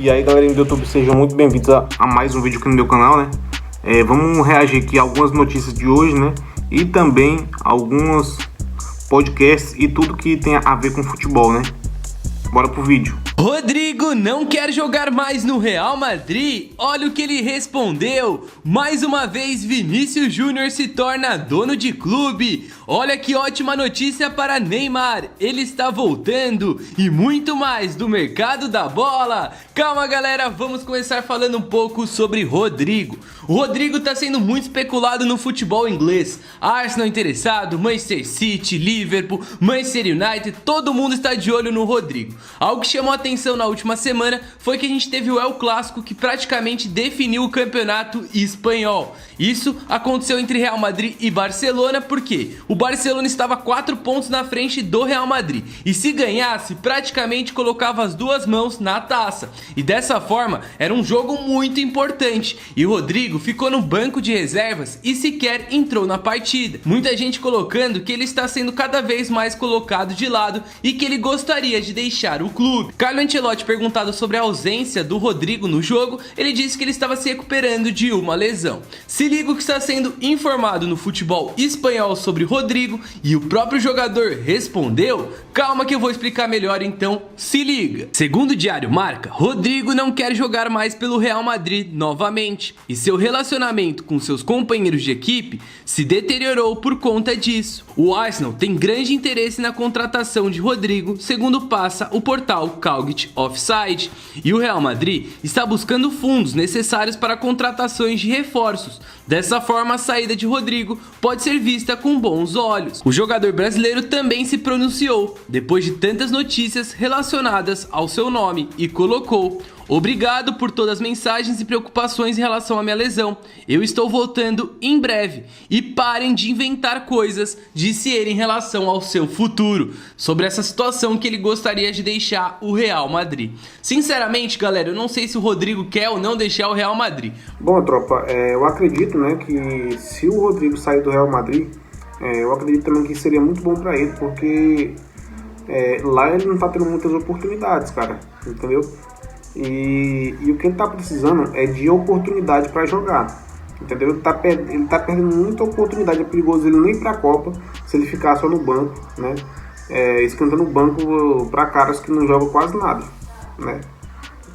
E aí galerinha do YouTube, sejam muito bem-vindos a mais um vídeo aqui no meu canal, né? Vamos reagir aqui a algumas notícias de hoje, né? E também alguns podcasts e tudo que tem a ver com futebol, né? Bora pro vídeo. Rodrigo não quer jogar mais no Real Madrid? Olha o que ele respondeu. Mais uma vez Vinícius Júnior se torna dono de clube. Olha que ótima notícia para Neymar. Ele está voltando e muito mais do mercado da bola. Calma galera, vamos começar falando um pouco sobre Rodrigo. O Rodrigo está sendo muito especulado no futebol inglês. Arsenal interessado, Manchester City, Liverpool, Manchester United, todo mundo está de olho no Rodrigo. Algo que chamou a atenção na última semana foi que a gente teve o El Clássico, que praticamente definiu o campeonato espanhol. Isso aconteceu entre Real Madrid e Barcelona, porque o Barcelona estava 4 pontos na frente do Real Madrid, e se ganhasse, praticamente colocava as duas mãos na taça, e dessa forma era um jogo muito importante, e o Rodrigo ficou no banco de reservas e sequer entrou na partida. Muita gente colocando que ele está sendo cada vez mais colocado de lado e que ele gostaria de deixar o clube. Carlo Ancelotti, perguntado sobre a ausência do Rodrigo no jogo, ele disse que ele estava se recuperando de uma lesão. Se liga o que está sendo informado no futebol espanhol sobre Rodrigo, e o próprio jogador respondeu. Calma que eu vou explicar melhor, então se liga. Segundo o Diário Marca, Rodrigo não quer jogar mais pelo Real Madrid novamente, e seu relacionamento com seus companheiros de equipe se deteriorou por conta disso. O Arsenal tem grande interesse na contratação de Rodrigo, segundo passa o portal Calgit Offside, e o Real Madrid está buscando fundos necessários para contratações de reforços. Dessa forma, a saída de Rodrigo pode ser vista com bons olhos. O jogador brasileiro também se pronunciou depois de tantas notícias relacionadas ao seu nome e colocou: "Obrigado por todas as mensagens e preocupações em relação à minha lesão. Eu estou voltando em breve. E parem de inventar coisas", disse ele em relação ao seu futuro, sobre essa situação que ele gostaria de deixar o Real Madrid. Sinceramente, galera, eu não sei se o Rodrigo quer ou não deixar o Real Madrid. Bom, tropa, eu acredito, né, que se o Rodrigo sair do Real Madrid, eu acredito também que seria muito bom pra ele, porque lá ele não tá tendo muitas oportunidades, cara, entendeu? E o que ele tá precisando é de oportunidade para jogar, entendeu? Ele tá perdendo muita oportunidade. É perigoso ele nem ir pra Copa se ele ficar só no banco, né? Esquentando o banco para caras que não jogam quase nada, né?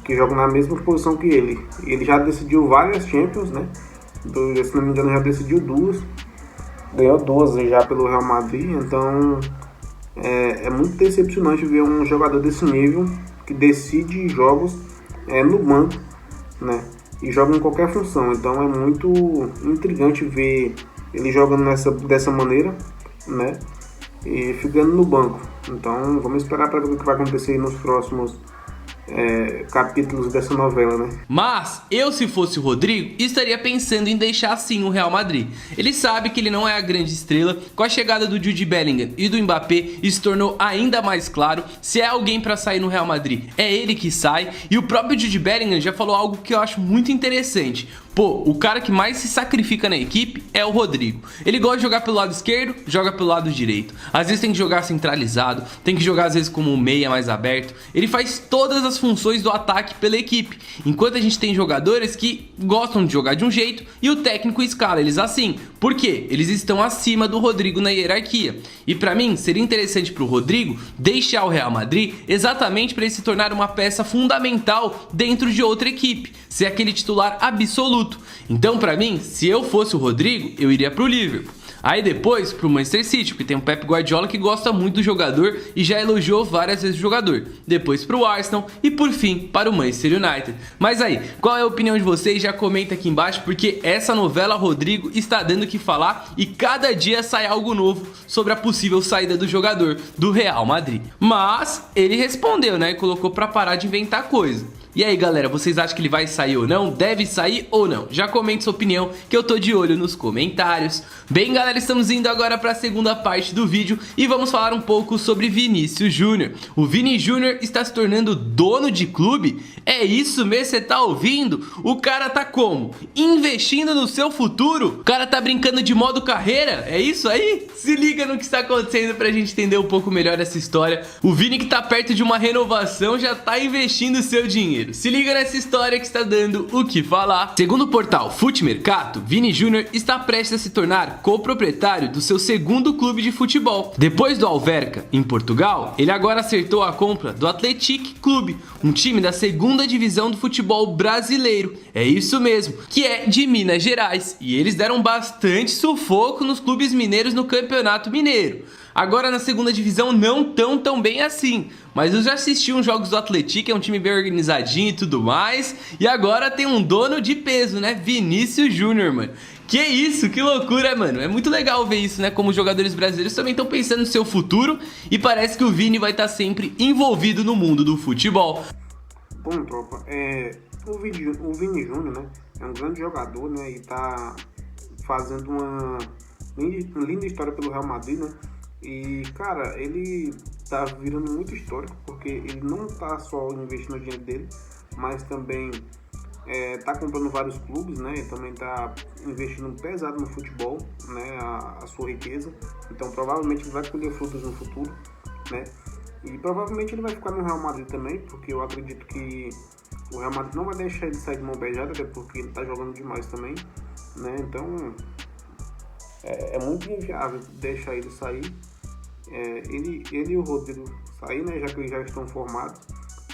Que jogam na mesma posição que ele. Ele já decidiu várias Champions, né? Se não me engano, já decidiu duas. Ganhou duas já pelo Real Madrid. Então é muito decepcionante ver um jogador desse nível que decide jogos no banco, né? E joga em qualquer função. Então é muito intrigante ver ele jogando dessa maneira, né? E ficando no banco. Então vamos esperar para ver o que vai acontecer nos próximos capítulos dessa novela, né? Mas eu, se fosse o Rodrigo, estaria pensando em deixar sim o Real Madrid. Ele sabe que ele não é a grande estrela. Com a chegada do Jude Bellingham e do Mbappé, isso tornou ainda mais claro. Se é alguém para sair no Real Madrid, é ele que sai. E o próprio Jude Bellingham já falou algo que eu acho muito interessante. Pô, o cara que mais se sacrifica na equipe é o Rodrigo. Ele gosta de jogar pelo lado esquerdo, joga pelo lado direito. Às vezes tem que jogar centralizado, tem que jogar às vezes como um meia mais aberto. Ele faz todas as funções do ataque pela equipe. Enquanto a gente tem jogadores que gostam de jogar de um jeito e o técnico escala eles assim. Por quê? Eles estão acima do Rodrigo na hierarquia. E pra mim, seria interessante pro Rodrigo deixar o Real Madrid exatamente para ele se tornar uma peça fundamental dentro de outra equipe. Ser aquele titular absoluto. Então, pra mim, se eu fosse o Rodrigo, eu iria pro Liverpool. Aí depois pro Manchester City, porque tem o Pep Guardiola que gosta muito do jogador e já elogiou várias vezes o jogador. Depois pro Arsenal e por fim para o Manchester United. Mas aí, qual é a opinião de vocês? Já comenta aqui embaixo, porque essa novela Rodrigo está dando o que falar e cada dia sai algo novo sobre a possível saída do jogador do Real Madrid. Mas ele respondeu, né, e colocou pra parar de inventar coisa. E aí galera, vocês acham que ele vai sair ou não? Deve sair ou não? Já comente sua opinião que eu tô de olho nos comentários. Bem galera, galera, estamos indo agora para a segunda parte do vídeo e vamos falar um pouco sobre Vinícius Júnior. O Vini Júnior está se tornando dono de clube? É isso mesmo, você tá ouvindo? O cara tá como? Investindo no seu futuro? O cara tá brincando de modo carreira? É isso aí? Se liga no que está acontecendo pra gente entender um pouco melhor essa história. O Vini, que tá perto de uma renovação, já tá investindo seu dinheiro. Se liga nessa história que está dando o que falar. Segundo o portal Futimercato, Vini Júnior está prestes a se tornar coproprietário do seu segundo clube de futebol. Depois do Alverca, em Portugal, ele agora acertou a compra do Athletic Clube, um time da segunda divisão do futebol brasileiro. É isso mesmo, que é de Minas Gerais. E eles deram bastante sufoco nos clubes mineiros no Campeonato Mineiro. Agora na segunda divisão não tão bem assim, mas eu já assisti uns jogos do Athletic, é um time bem organizadinho e tudo mais, e agora tem um dono de peso, né? Vinícius Júnior, mano. Que isso, que loucura, mano. É muito legal ver isso, né? Como os jogadores brasileiros também estão pensando no seu futuro e parece que o Vini vai estar sempre envolvido no mundo do futebol. Bom, tropa, o Vini Júnior, né? É um grande jogador, né? E tá fazendo uma linda história pelo Real Madrid, né? E, cara, ele tá virando muito histórico, porque ele não tá só investindo o dinheiro dele, mas também tá comprando vários clubes, né? Ele também tá investindo pesado no futebol, né? A sua riqueza. Então, provavelmente ele vai colher frutos no futuro, né? E provavelmente ele vai ficar no Real Madrid também, porque eu acredito que o Real Madrid não vai deixar ele sair de mão beijada, até porque ele tá jogando demais também, né? Então, é muito inviável deixar ele sair. Ele e o Rodrigo sair, né? Já que eles já estão formados.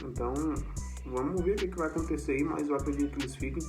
Então, vamos ver o que vai acontecer aí, mas eu acredito que eles fiquem,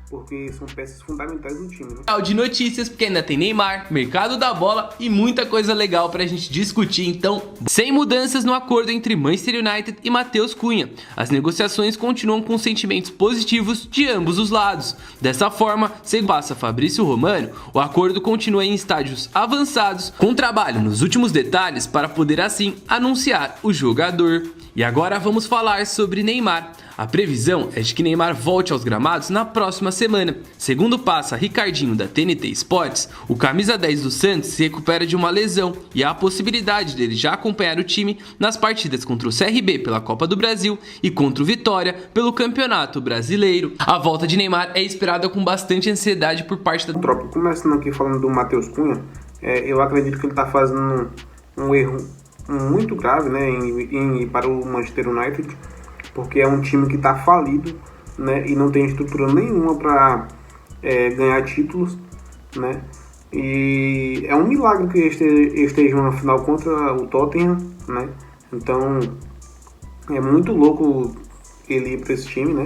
porque são peças fundamentais no time, né? De notícias, porque ainda tem Neymar, mercado da bola e muita coisa legal pra gente discutir. Então, sem mudanças no acordo entre Manchester United e Matheus Cunha. As negociações continuam com sentimentos positivos de ambos os lados. Dessa forma, segundo passa Fabrício Romano, o acordo continua em estágios avançados, com trabalho nos últimos detalhes para poder assim anunciar o jogador. E agora vamos falar sobre Neymar. A previsão é de que Neymar volte aos gramados na próxima semana. Segundo passa Ricardinho da TNT Sports, o camisa 10 do Santos se recupera de uma lesão e há a possibilidade dele já acompanhar o time nas partidas contra o CRB pela Copa do Brasil e contra o Vitória pelo Campeonato Brasileiro. A volta de Neymar é esperada com bastante ansiedade por parte da tropa. Começando aqui falando do Matheus Cunha, eu acredito que ele está fazendo um erro muito grave, né, em ir para o Manchester United, porque é um time que está falido, né, e não tem estrutura nenhuma para ganhar títulos, né, e é um milagre que estejam na final contra o Tottenham, né, então é muito louco ele ir para esse time, né.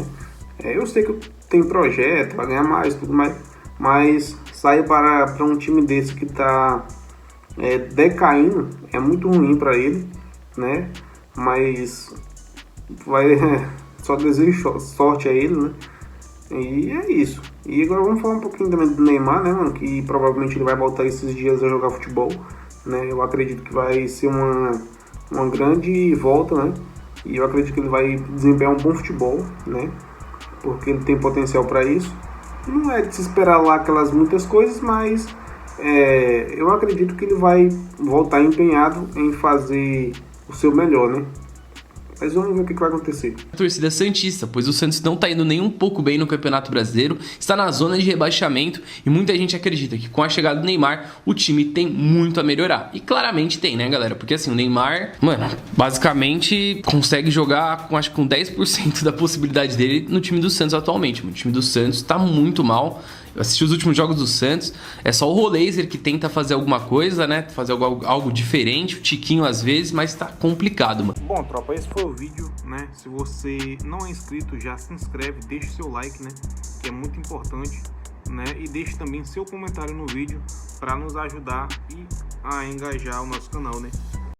Eu sei que tem projeto, vai ganhar mais, tudo mais, mas sair para um time desse que está decaindo é muito ruim para ele, né, mas só desejo sorte a ele, né? E é isso. E agora vamos falar um pouquinho também do Neymar, né, mano? Que provavelmente ele vai voltar esses dias a jogar futebol, né? Eu acredito que vai ser uma grande volta, né? E eu acredito que ele vai desempenhar um bom futebol, né? Porque ele tem potencial para isso. Não é de se esperar lá aquelas muitas coisas, mas eu acredito que ele vai voltar empenhado em fazer o seu melhor, né? Mas vamos ver o que vai acontecer. A torcida santista, pois o Santos não tá indo nem um pouco bem no Campeonato Brasileiro, está na zona de rebaixamento e muita gente acredita que com a chegada do Neymar o time tem muito a melhorar. E claramente tem, né, galera? Porque assim, o Neymar, mano, basicamente consegue jogar com, acho que com 10% da possibilidade dele no time do Santos atualmente. O time do Santos tá muito mal. Eu assisti os últimos jogos do Santos, é só o Roleiser que tenta fazer alguma coisa, né? Fazer algo diferente, o Tiquinho às vezes, mas tá complicado, mano. Bom, tropa, esse foi o vídeo, né? Se você não é inscrito, já se inscreve, deixa o seu like, né? Que é muito importante, né? E deixe também seu comentário no vídeo para nos ajudar e a engajar o nosso canal, né?